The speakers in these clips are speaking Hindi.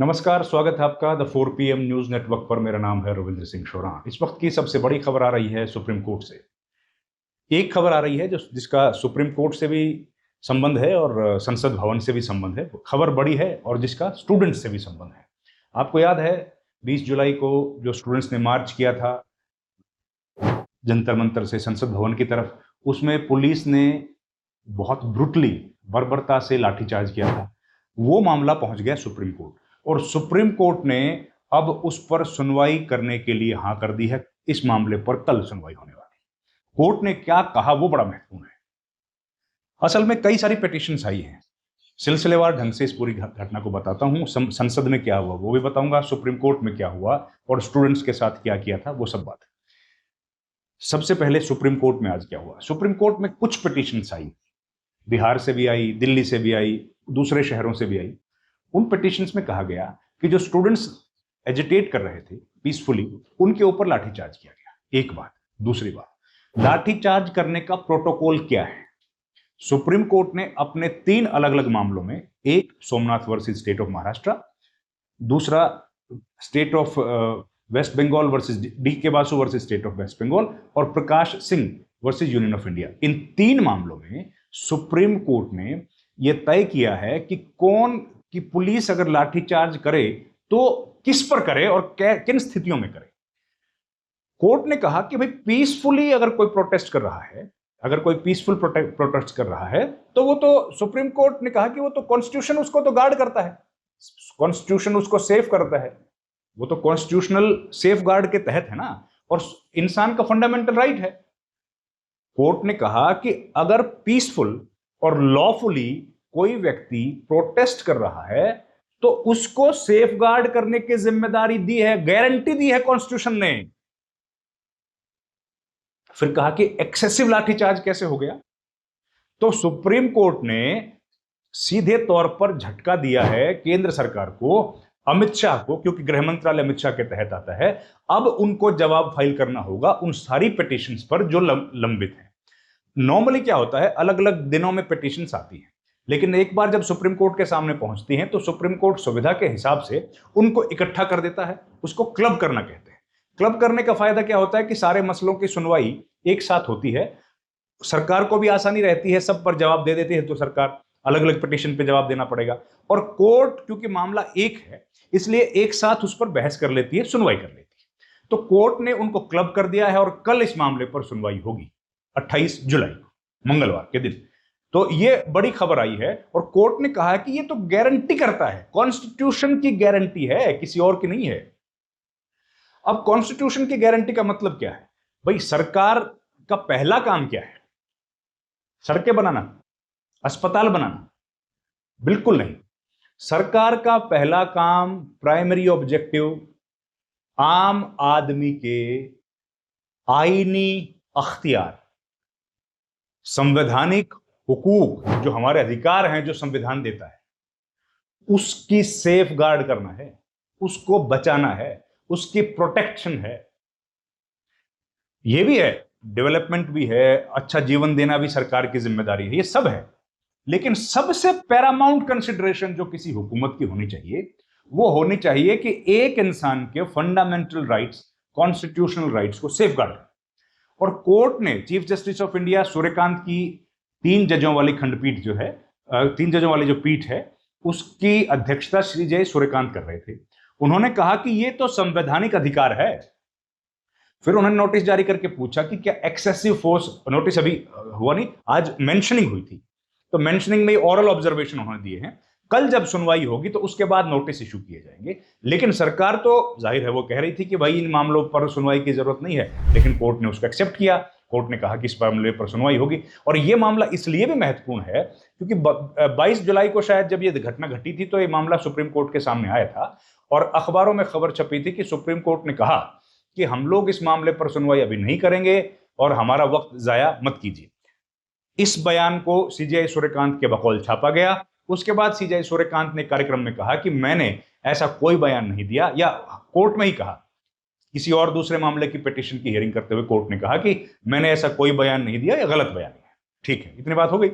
नमस्कार, स्वागत है आपका द 4 PM न्यूज नेटवर्क पर। मेरा नाम है रविंद्र सिंह शोरान। इस वक्त की सबसे बड़ी खबर आ रही है सुप्रीम कोर्ट से। एक खबर आ रही है जिसका सुप्रीम कोर्ट से भी संबंध है और संसद भवन से भी संबंध है। खबर बड़ी है और जिसका स्टूडेंट्स से भी संबंध है। आपको याद है 20 जुलाई को जो स्टूडेंट्स ने मार्च किया था जंतर मंतर से संसद भवन की तरफ, उसमें पुलिस ने बहुत ब्रुटली, बर्बरता से लाठीचार्ज किया था। वो मामला पहुंच गया सुप्रीम कोर्ट और सुप्रीम कोर्ट ने अब उस पर सुनवाई करने के लिए हां कर दी है। इस मामले पर कल सुनवाई होने वाली। कोर्ट ने क्या कहा वो बड़ा महत्वपूर्ण है। असल में कई सारी पिटीशंस आई हैं। सिलसिलेवार ढंग से इस पूरी घटना को बताता हूं। संसद में क्या हुआ वो भी बताऊंगा, सुप्रीम कोर्ट में क्या हुआ और स्टूडेंट्स के साथ क्या किया था वो सब बात है। सबसे पहले सुप्रीम कोर्ट में आज क्या हुआ। सुप्रीम कोर्ट में कुछ पिटीशंस आई, बिहार से भी आई, दिल्ली से भी आई, दूसरे शहरों से भी आई। उन पिटीशंस में कहा गया कि जो स्टूडेंट्स एजिटेट कर रहे थे पीसफुली, उनके ऊपर लाठीचार्ज किया गया। एक बात। दूसरी बात, लाठीचार्ज करने का प्रोटोकॉल क्या है। सुप्रीम कोर्ट ने अपने 3 अलग अलग मामलों में, एक Somnath versus State of Maharashtra, दूसरा State of West Bengal versus D K. Basu versus State of West Bengal और Prakash Singh versus Union of India, इन 3 मामलों में सुप्रीम कोर्ट ने यह तय किया है कि कौन की पुलिस अगर लाठीचार्ज करे तो किस पर करे और किन स्थितियों में करे। कोर्ट ने कहा कि भाई पीसफुली अगर कोई प्रोटेस्ट कर रहा है, अगर कोई पीसफुल प्रोटेस्ट कर रहा है तो वो तो, सुप्रीम कोर्ट ने कहा कि वो तो कॉन्स्टिट्यूशन उसको तो गार्ड करता है, कॉन्स्टिट्यूशन उसको सेफ करता है, वो तो कॉन्स्टिट्यूशनल सेफ गार्ड के तहत है ना, और इंसान का फंडामेंटल राइट है। कोर्ट ने कहा कि अगर पीसफुल और लॉफुली कोई व्यक्ति प्रोटेस्ट कर रहा है तो उसको सेफ गार्ड करने की जिम्मेदारी दी है, गारंटी दी है कॉन्स्टिट्यूशन ने। फिर कहा कि एक्सेसिव लाठीचार्ज कैसे हो गया, तो सुप्रीम कोर्ट ने सीधे तौर पर झटका दिया है केंद्र सरकार को, अमित शाह को, क्योंकि गृह मंत्रालय अमित शाह के तहत आता है। अब उनको जवाब फाइल करना होगा उन सारी पिटीशंस पर जो लंबित हैं। नॉर्मली क्या होता है, अलग अलग दिनों में पिटीशंस आती हैं, लेकिन एक बार जब सुप्रीम कोर्ट के सामने पहुंचती हैं तो सुप्रीम कोर्ट सुविधा के हिसाब से उनको इकट्ठा कर देता है। उसको क्लब करना कहते हैं। क्लब करने का फायदा क्या होता है कि सारे मसलों की सुनवाई एक साथ होती है, सरकार को भी आसानी रहती है, सब पर जवाब दे देती है तो सरकार अलग अलग पिटीशन पे जवाब देना पड़ेगा, और कोर्ट क्योंकि मामला एक है इसलिए एक साथ उस पर बहस कर लेती है, सुनवाई कर लेती है। तो कोर्ट ने उनको क्लब कर दिया है और कल इस मामले पर सुनवाई होगी 28 जुलाई को, मंगलवार के दिन। तो ये बड़ी खबर आई है और कोर्ट ने कहा है कि ये तो गारंटी करता है, कॉन्स्टिट्यूशन की गारंटी है, किसी और की नहीं है। अब कॉन्स्टिट्यूशन की गारंटी का मतलब क्या है भाई? सरकार का पहला काम क्या है? सड़कें बनाना, अस्पताल बनाना? बिल्कुल नहीं। सरकार का पहला काम, प्राइमरी ऑब्जेक्टिव, आम आदमी के आईनी अख्तियार, संवैधानिक हुकूक, जो हमारे अधिकार हैं जो संविधान देता है, उसकी सेफ गार्ड करना है, उसको बचाना है, उसकी प्रोटेक्शन है। यह भी है, डेवलपमेंट भी है, अच्छा जीवन देना भी सरकार की जिम्मेदारी है, ये सब है। लेकिन सबसे पैरामाउंट कंसिडरेशन जो किसी हुकूमत की होनी चाहिए वो होनी चाहिए कि एक इंसान के फंडामेंटल राइट्स, कॉन्स्टिट्यूशनल राइट्स को सेफ गार्ड। और कोर्ट ने, chief justice of India Suryakant की 3 जजों वाली खंडपीठ जो है, 3 जजों वाली जो पीठ है, उसकी अध्यक्षता श्री जय सूर्यकांत कर रहे थे। उन्होंने कहा कि यह तो संवैधानिक अधिकार है। फिर उन्होंने नोटिस जारी करके पूछा कि क्या एक्सेसिव फोर्स, नोटिस अभी हुआ नहीं, आज मेंशनिंग हुई थी, तो मेंशनिंग में ऑरल ऑब्जर्वेशन उन्होंने दिए हैं। कल जब सुनवाई होगी तो उसके बाद नोटिस इशू किए जाएंगे। लेकिन सरकार तो जाहिर है वो कह रही थी कि भाई इन मामलों पर सुनवाई की जरूरत नहीं है, लेकिन कोर्ट ने उसको एक्सेप्ट किया। कोर्ट ने कहा कि इस मामले पर सुनवाई होगी। और यह मामला इसलिए भी महत्वपूर्ण है क्योंकि 22 जुलाई को शायद जब यह घटना घटी थी तो यह मामला सुप्रीम कोर्ट के सामने आया था और अखबारों में खबर छपी थी कि सुप्रीम कोर्ट ने कहा कि हम लोग इस मामले पर सुनवाई अभी नहीं करेंगे और हमारा वक्त जाया मत कीजिए। इस बयान को सीजेआई सूर्यकांत के बकौल छापा गया। उसके बाद सीजेआई सूर्यकांत ने कार्यक्रम में कहा कि मैंने ऐसा कोई बयान नहीं दिया, या कोर्ट में ही कहा, किसी और दूसरे मामले की पिटीशन की हियरिंग करते हुए कोर्ट ने कहा कि मैंने ऐसा कोई बयान नहीं दिया, या गलत बयान है। ठीक है, इतनी बात हो गई।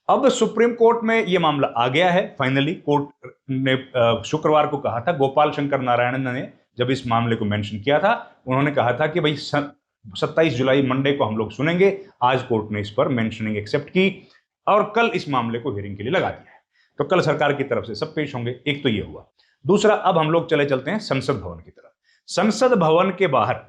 अब सुप्रीम कोर्ट में यह मामला आ गया है फाइनली। कोर्ट ने शुक्रवार को कहा था, गोपाल शंकर नारायणन ने जब इस मामले को मेंशन किया था, उन्होंने कहा था कि भाई 27 जुलाई मंडे को हम लोग सुनेंगे। आज कोर्ट ने इस पर मेंशनिंग एक्सेप्ट की और कल इस मामले को हियरिंग के लिए लगा दिया है। तो कल सरकार की तरफ से सब पेश होंगे। एक तो ये हुआ। दूसरा, अब हम लोग चलते हैं संसद भवन की तरफ। संसद भवन के बाहर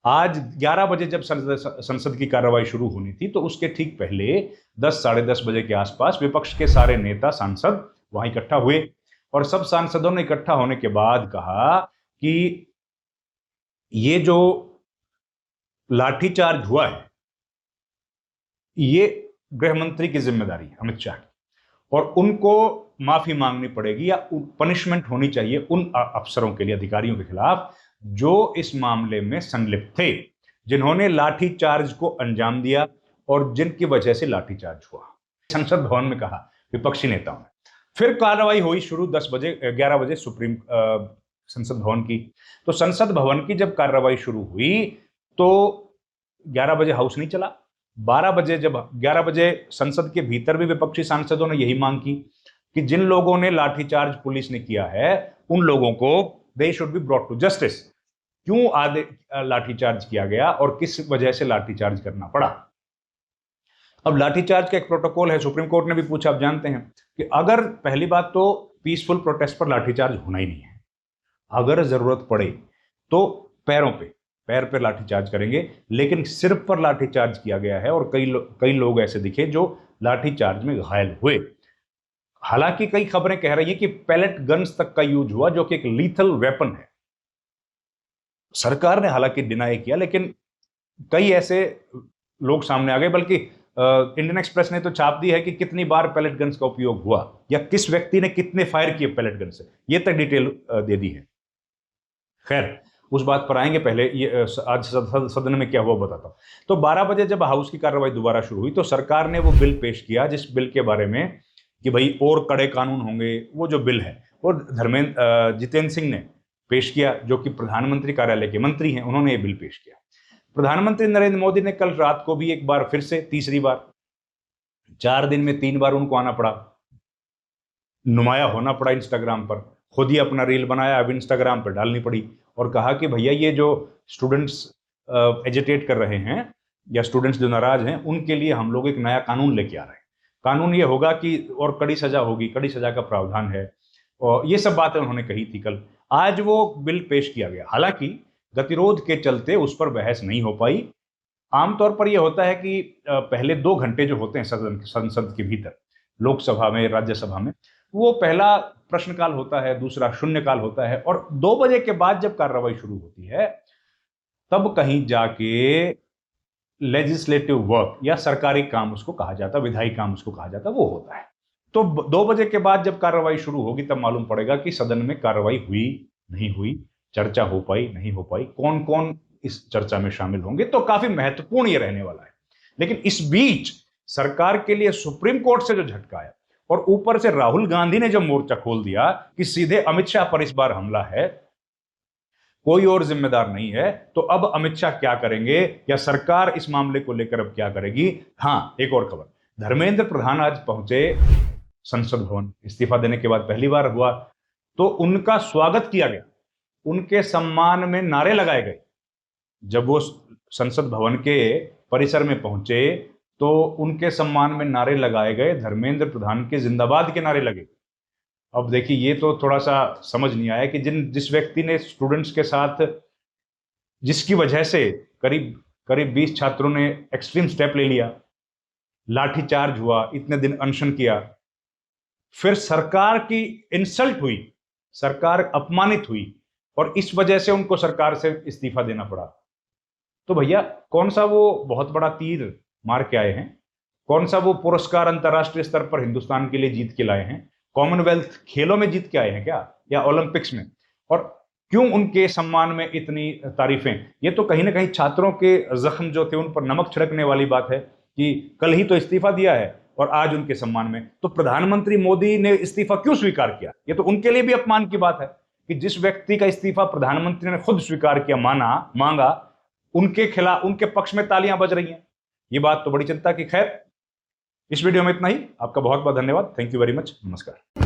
आज 11 बजे जब संसद की कार्रवाई शुरू होनी थी, तो उसके ठीक पहले 10 साढ़े 10 बजे के आसपास विपक्ष के सारे नेता सांसद वहां इकट्ठा हुए और सब सांसदों ने इकट्ठा होने के बाद कहा कि ये जो लाठीचार्ज हुआ है, ये गृह मंत्री की जिम्मेदारी है, अमित शाह की, और उनको माफी मांगनी पड़ेगी या पनिशमेंट होनी चाहिए उन अफसरों के लिए, अधिकारियों के खिलाफ जो इस मामले में संलिप्त थे, जिन्होंने लाठीचार्ज को अंजाम दिया और जिनकी वजह से लाठीचार्ज हुआ। संसद भवन में कहा विपक्षी नेताओं ने। फिर कार्रवाई हुई शुरू 11 बजे सुप्रीम संसद भवन की। तो संसद भवन की जब कार्रवाई शुरू हुई तो 11 बजे हाउस नहीं चला। 11 बजे संसद के भीतर भी विपक्षी सांसदों ने यही मांग की कि जिन लोगों ने लाठीचार्ज पुलिस ने किया है, उन लोगों को they should be brought to justice. क्यों आधे लाठीचार्ज किया गया और किस वजह से लाठीचार्ज करना पड़ा। अब लाठीचार्ज का एक प्रोटोकॉल है, सुप्रीम कोर्ट ने भी पूछा। आप जानते हैं कि अगर पहली बात तो पीसफुल प्रोटेस्ट पर लाठीचार्ज होना ही नहीं है। अगर जरूरत पड़े तो पैर पर लाठीचार्ज करेंगे, लेकिन सिर्फ पर लाठीचार्ज किया गया है और कई लोग ऐसे दिखे जो लाठीचार्ज में घायल हुए। हालांकि कई खबरें कह रही है कि पैलेट गन्स तक का यूज हुआ, जो कि एक लीथल वेपन है। सरकार ने हालांकि डिनाई किया, लेकिन कई ऐसे लोग सामने आ गए। बल्कि इंडियन एक्सप्रेस ने तो छाप दी है कि कितनी बार पैलेट गन्स का उपयोग हुआ या किस व्यक्ति ने कितने फायर किए पैलेट गन से, ये तक डिटेल दे दी है। खैर, उस बात पर आएंगे। पहले ये आज सदन में क्या हुआ बताता हूं। तो 12 बजे जब हाउस की कार्रवाई दोबारा शुरू हुई तो सरकार ने वो बिल पेश किया जिस बिल के बारे में कि भाई और कड़े कानून होंगे। वो जो बिल है वो जितेंद्र सिंह ने पेश किया, जो कि प्रधानमंत्री कार्यालय के मंत्री हैं। उन्होंने ये बिल पेश किया। प्रधानमंत्री नरेंद्र मोदी ने कल रात को भी एक बार फिर से, तीसरी बार, 4 दिन में 3 बार उनको आना पड़ा, नुमाया होना पड़ा इंस्टाग्राम पर। खुद ही अपना रील बनाया, अब इंस्टाग्राम पर डालनी पड़ी और कहा कि भैया ये जो स्टूडेंट्स एजिटेट कर रहे हैं या स्टूडेंट्स जो नाराज हैं, उनके लिए हम लोग एक नया कानून लेके आ रहे हैं। कानून ये होगा कि और कड़ी सजा होगी, कड़ी सजा का प्रावधान है, और ये सब बातें उन्होंने कही थी कल। आज वो बिल पेश किया गया। हालांकि गतिरोध के चलते उस पर बहस नहीं हो पाई। आमतौर पर यह होता है कि पहले 2 घंटे जो होते हैं संसद के भीतर, लोकसभा में, राज्यसभा में, वो पहला प्रश्नकाल होता है, दूसरा शून्यकाल होता है, और 2 बजे के बाद जब कार्रवाई शुरू होती है तब कहीं जाके लेजिस्लेटिव वर्क या सरकारी काम उसको कहा जाता, विधायी काम उसको कहा जाता, वो होता है। तो 2 बजे के बाद जब कार्रवाई शुरू होगी तब मालूम पड़ेगा कि सदन में कार्रवाई हुई नहीं हुई, चर्चा हो पाई नहीं हो पाई, कौन कौन इस चर्चा में शामिल होंगे। तो काफी महत्वपूर्ण ये रहने वाला है। लेकिन इस बीच सरकार के लिए सुप्रीम कोर्ट से जो झटका आया और ऊपर से राहुल गांधी ने जो मोर्चा खोल दिया कि सीधे अमित शाह पर इस बार हमला है, कोई और जिम्मेदार नहीं है, तो अब अमित शाह क्या करेंगे या सरकार इस मामले को लेकर अब क्या करेगी। हाँ, एक और खबर, धर्मेंद्र प्रधान आज पहुंचे संसद भवन, इस्तीफा देने के बाद पहली बार हुआ। तो उनका स्वागत किया गया, उनके सम्मान में नारे लगाए गए। जब वो संसद भवन के परिसर में पहुंचे तो उनके सम्मान में नारे लगाए गए, धर्मेंद्र प्रधान के जिंदाबाद के नारे लगे। अब देखिए, ये तो थोड़ा सा समझ नहीं आया कि जिस व्यक्ति ने स्टूडेंट्स के साथ, जिसकी वजह से करीब 20 छात्रों ने एक्सट्रीम स्टेप ले लिया, लाठीचार्ज हुआ, इतने दिन अनशन किया, फिर सरकार की इंसल्ट हुई, सरकार अपमानित हुई और इस वजह से उनको सरकार से इस्तीफा देना पड़ा। तो भैया, कौन सा वो बहुत बड़ा तीर मार के आए हैं? कौन सा वो पुरस्कार अंतर्राष्ट्रीय स्तर पर हिंदुस्तान के लिए जीत के लाए हैं? कॉमनवेल्थ खेलों में जीत के आए हैं क्या, या ओलंपिक्स में? और क्यों उनके सम्मान में इतनी तारीफें? ये तो कहीं ना कहीं छात्रों के जख्म जो थे उन पर नमक छिड़कने वाली बात है कि कल ही तो इस्तीफा दिया है और आज उनके सम्मान में। तो प्रधानमंत्री मोदी ने इस्तीफा क्यों स्वीकार किया? ये तो उनके लिए भी अपमान की बात है कि जिस व्यक्ति का इस्तीफा प्रधानमंत्री ने खुद स्वीकार किया, मांगा, उनके खिलाफ, उनके पक्ष में तालियां बज रही हैं। ये बात तो बड़ी चिंता की। खैर, इस वीडियो में इतना ही। आपका बहुत बहुत धन्यवाद। Thank you very much. नमस्कार।